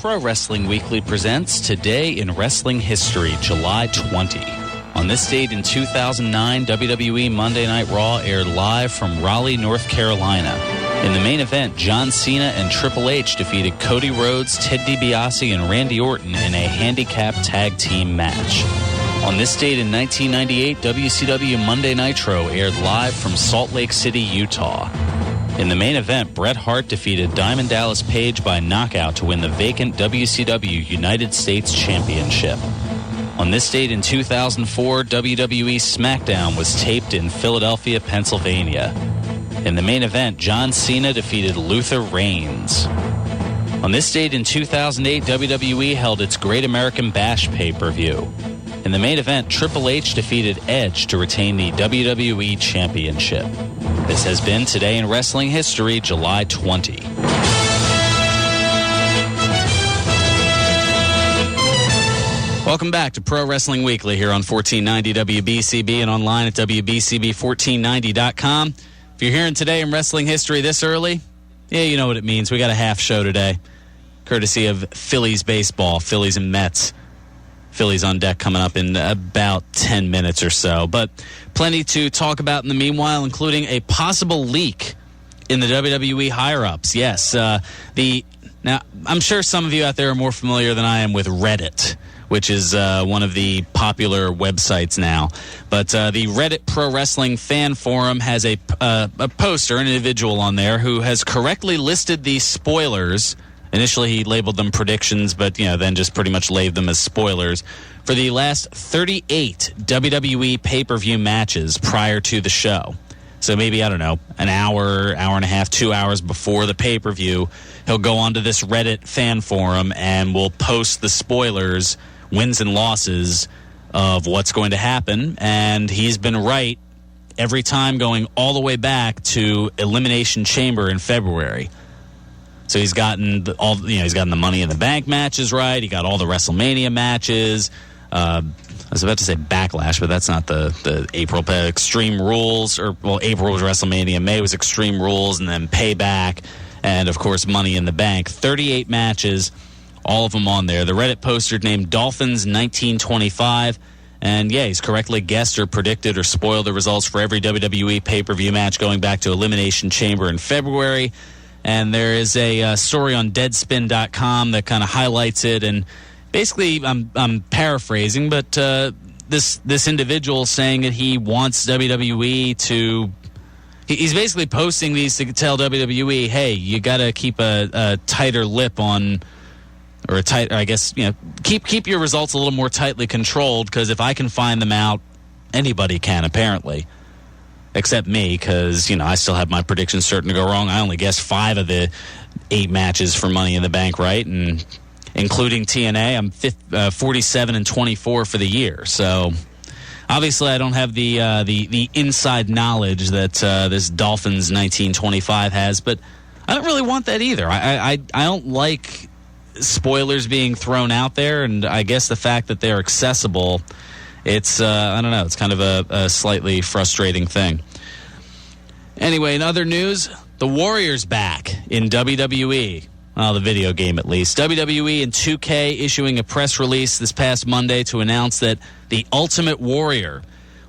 Pro Wrestling Weekly presents Today in Wrestling History, July 20. On this date in 2009, WWE Monday Night Raw aired live from Raleigh, North Carolina. In the main event, John Cena and Triple H defeated Cody Rhodes, Ted DiBiase, and Randy Orton in a handicap tag team match. On this date in 1998, WCW Monday Nitro aired live from Salt Lake City, Utah. In the main event, Bret Hart defeated Diamond Dallas Page by knockout to win the vacant WCW United States Championship. On this date in 2004, WWE SmackDown was taped in Philadelphia, Pennsylvania. In the main event, John Cena defeated Luther Reigns. On this date in 2008, WWE held its Great American Bash pay-per-view. In the main event, Triple H defeated Edge to retain the WWE Championship. This has been Today in Wrestling History, July 20. Welcome back to Pro Wrestling Weekly here on 1490 WBCB and online at WBCB1490.com. If you're hearing Today in Wrestling History this early, yeah, you know what it means. We got a half show today, courtesy of Phillies baseball, Phillies and Mets. Phillies on deck coming up in about 10 minutes or so. But plenty to talk about in the meanwhile, including a possible leak in the WWE higher-ups. Yes, now, I'm sure some of you out there are more familiar than I am with Reddit, which is one of the popular websites now. But the Reddit Pro Wrestling Fan Forum has a poster, an individual on there, who has correctly listed the spoilers. Initially, he labeled them predictions, but then just pretty much labeled them as spoilers for the last 38 WWE pay-per-view matches prior to the show. So maybe, I don't know, an hour, hour and a half, 2 hours before the pay-per-view, he'll go onto this Reddit fan forum and will post the spoilers, wins and losses of what's going to happen. And he's been right every time, going all the way back to Elimination Chamber in February. So he's gotten he's gotten the Money in the Bank matches right. He got all the WrestleMania matches. I was about to say Backlash, but that's not the April Extreme Rules. April was WrestleMania, May was Extreme Rules, and then Payback, and of course Money in the Bank. 38 matches, all of them on there. The Reddit poster named Dolphins 1925. And yeah, he's correctly guessed or predicted or spoiled the results for every WWE pay-per-view match going back to Elimination Chamber in February. And there is a story on Deadspin.com that kind of highlights it. And basically, I'm paraphrasing, but this individual saying that he wants WWE to... He's basically posting these to tell WWE, hey, you got to keep a tighter lip on... Or a tight, I guess, keep your results a little more tightly controlled, because if I can find them out, anybody can, apparently. Except me, because, I still have my predictions starting to go wrong. I only guessed 5 of the 8 matches for Money in the Bank right, and including TNA, I'm 47-24 for the year. So, obviously, I don't have the inside knowledge that this Dolphins 1925 has, but I don't really want that either. I don't like spoilers being thrown out there, and I guess the fact that they're accessible, it's, I don't know, it's kind of a slightly frustrating thing. Anyway, in other news, the Warriors back in WWE. Well, the video game at least. WWE and 2K issuing a press release this past Monday to announce that the Ultimate Warrior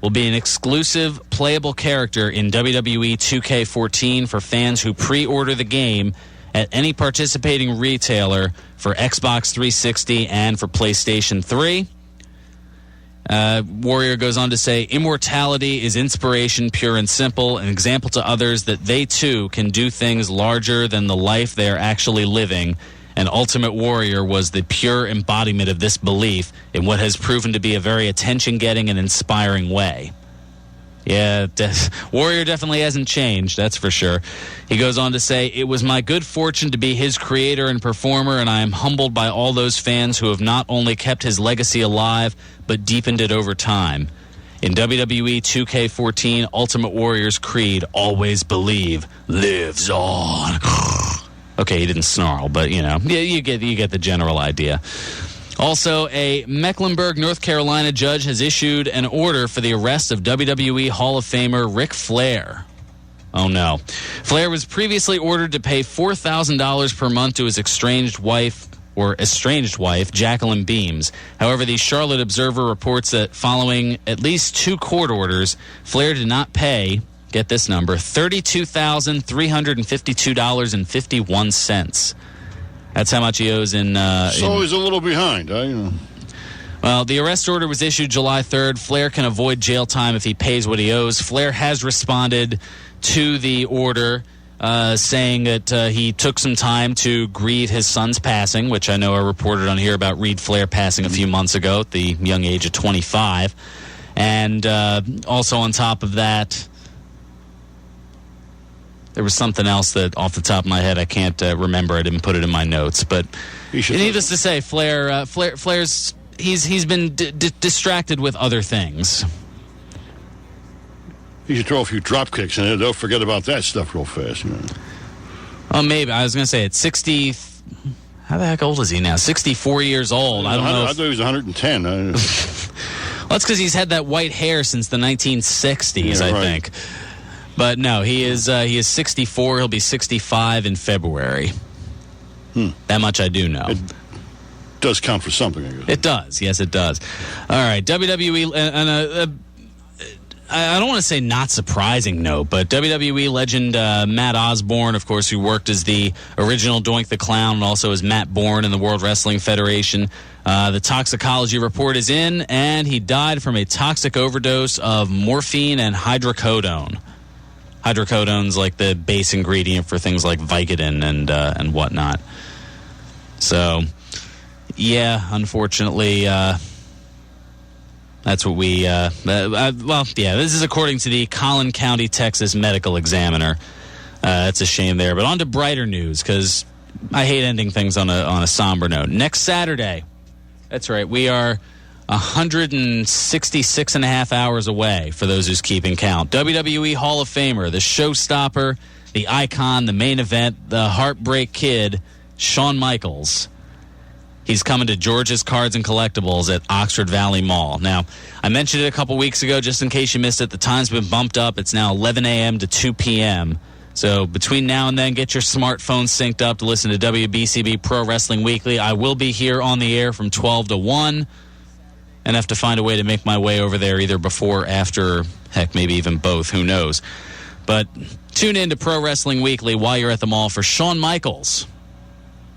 will be an exclusive playable character in WWE 2K14 for fans who pre-order the game at any participating retailer for Xbox 360 and for PlayStation 3. Warrior goes on to say, immortality is inspiration pure and simple, an example to others that they too can do things larger than the life they are actually living. And Ultimate Warrior was the pure embodiment of this belief in what has proven to be a very attention-getting and inspiring way. Yeah, Warrior definitely hasn't changed, that's for sure. He goes on to say, it was my good fortune to be his creator and performer, and I am humbled by all those fans who have not only kept his legacy alive, but deepened it over time. In WWE 2K14, Ultimate Warrior's creed, always believe, lives on. Okay, he didn't snarl, but, you get the general idea. Also, a Mecklenburg, North Carolina judge has issued an order for the arrest of WWE Hall of Famer Ric Flair. Oh, no. Flair was previously ordered to pay $4,000 per month to his estranged wife, or estranged wife, Jacqueline Beams. However, the Charlotte Observer reports that following at least 2 court orders, Flair did not pay, get this number, $32,352.51. That's how much he owes in... so he's a little behind. Well, the arrest order was issued July 3rd. Flair can avoid jail time if he pays what he owes. Flair has responded to the order, saying that he took some time to grieve his son's passing, which I know I reported on here about Reed Flair passing a few months ago at the young age of 25. And also on top of that, there was something else that off the top of my head I can't remember. I didn't put it in my notes. But needless to say, Flair's he's been distracted with other things. He should throw a few drop kicks in it. They'll forget about that stuff real fast. Oh, maybe. I was going to say at 60. How the heck old is he now? 64 years old. I don't know. I thought he was 110. Well, that's because he's had that white hair since the 1960s, I think. But no, he is 64. He'll be 65 in February. That much I do know. It does count for something, I guess. It does. Yes, it does. All right, WWE, and I don't want to say not surprising note, but WWE legend Matt Osborne, of course, who worked as the original Doink the Clown and also as Matt Bourne in the World Wrestling Federation. The toxicology report is in, and he died from a toxic overdose of morphine and hydrocodone. Hydrocodone's like the base ingredient for things like Vicodin and whatnot. So, yeah, unfortunately, that's what we, this is according to the Collin County, Texas Medical Examiner. It's a shame there. But on to brighter news, because I hate ending things on a somber note. Next Saturday, that's right, we are 166 and a half hours away, for those who's keeping count. WWE Hall of Famer, the showstopper, the icon, the main event, the Heartbreak Kid, Shawn Michaels. He's coming to George's Cards and Collectibles at Oxford Valley Mall. Now, I mentioned it a couple weeks ago, just in case you missed it. The time's been bumped up. It's now 11 a.m. to 2 p.m. So between now and then, get your smartphone synced up to listen to WBCB Pro Wrestling Weekly. I will be here on the air from 12 to 1 and have to find a way to make my way over there either before, after, heck, maybe even both. Who knows? But tune in to Pro Wrestling Weekly while you're at the mall for Shawn Michaels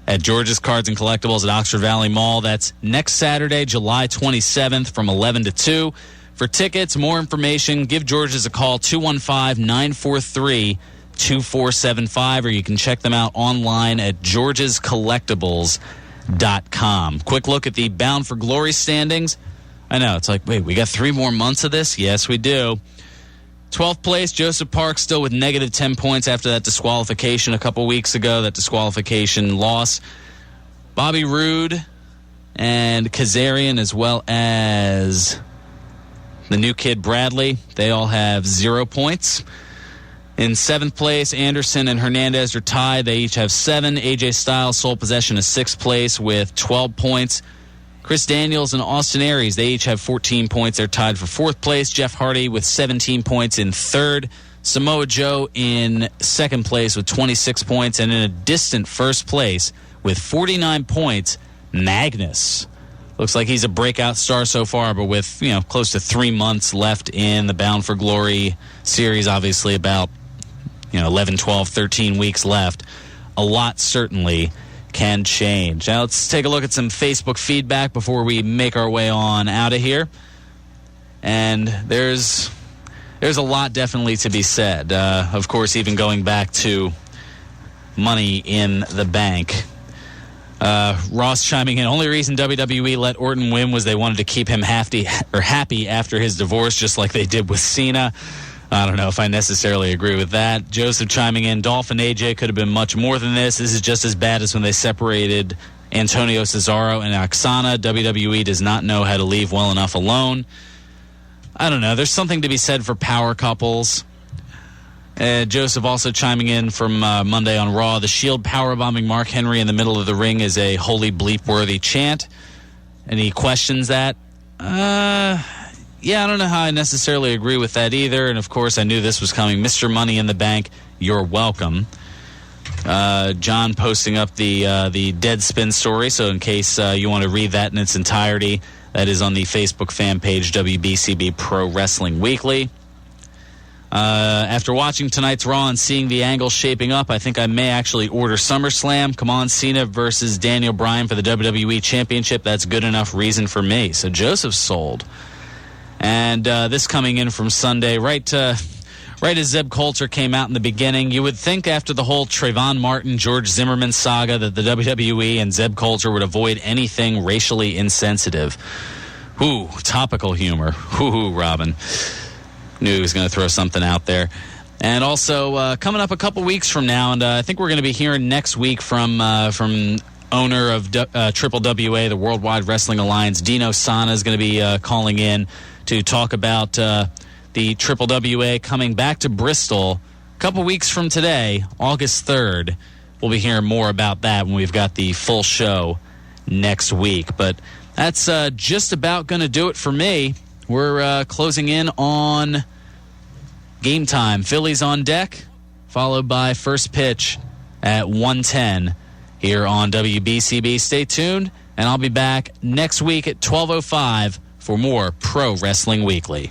at George's Cards and Collectibles at Oxford Valley Mall. That's next Saturday, July 27th from 11 to 2. For tickets, more information, give George's a call, 215-943-2475, or you can check them out online at georgescollectibles.com. Quick look at the Bound for Glory standings. I know, it's like, wait, we got 3 more months of this? Yes, we do. 12th place, Joseph Park still with negative 10 points after that disqualification a couple weeks ago, that disqualification loss. Bobby Roode and Kazarian, as well as the new kid Bradley, they all have 0 points. In 7th place, Anderson and Hernandez are tied. They each have 7. AJ Styles, sole possession of 6th place with 12 points. Chris Daniels and Austin Aries, they each have 14 points. They're tied for 4th place. Jeff Hardy with 17 points in 3rd. Samoa Joe in 2nd place with 26 points. And in a distant 1st place with 49 points, Magnus. Looks like he's a breakout star so far, but with, close to 3 months left in the Bound for Glory series, obviously about, 11, 12, 13 weeks left. A lot certainly can change. Now let's take a look at some Facebook feedback before we make our way on out of here. And there's a lot definitely to be said. Of course, even going back to Money in the Bank. Ross chiming in, only reason WWE let Orton win was they wanted to keep him happy after his divorce, just like they did with Cena. I don't know if I necessarily agree with that. Joseph chiming in, Dolph and AJ could have been much more than this. This is just as bad as when they separated Antonio Cesaro and Oksana. WWE does not know how to leave well enough alone. I don't know. There's something to be said for power couples. Joseph also chiming in from Monday on Raw. The Shield powerbombing Mark Henry in the middle of the ring is a holy bleep-worthy chant. And he questions that. Yeah, I don't know how I necessarily agree with that either. And, of course, I knew this was coming. Mr. Money in the Bank, you're welcome. John posting up the Deadspin story, so in case you want to read that in its entirety, that is on the Facebook fan page, WBCB Pro Wrestling Weekly. After watching tonight's Raw and seeing the angle shaping up, I think I may actually order SummerSlam. Come on, Cena versus Daniel Bryan for the WWE Championship. That's good enough reason for me. So Joseph sold. And this coming in from Sunday, right as Zeb Coulter came out in the beginning, you would think after the whole Trayvon Martin, George Zimmerman saga that the WWE and Zeb Coulter would avoid anything racially insensitive. Ooh, topical humor. Ooh, Robin. Knew he was going to throw something out there. And also, coming up a couple weeks from now, and I think we're going to be hearing next week from owner of Triple WA, the Worldwide Wrestling Alliance, Dino Sana, is going to be calling in to talk about the Triple WA coming back to Bristol a couple weeks from today, August 3rd. We'll be hearing more about that when we've got the full show next week. But that's just about going to do it for me. We're closing in on game time. Phillies on deck, followed by first pitch at 1:10 here on WBCB. Stay tuned, and I'll be back next week at 12:05 for more Pro Wrestling Weekly.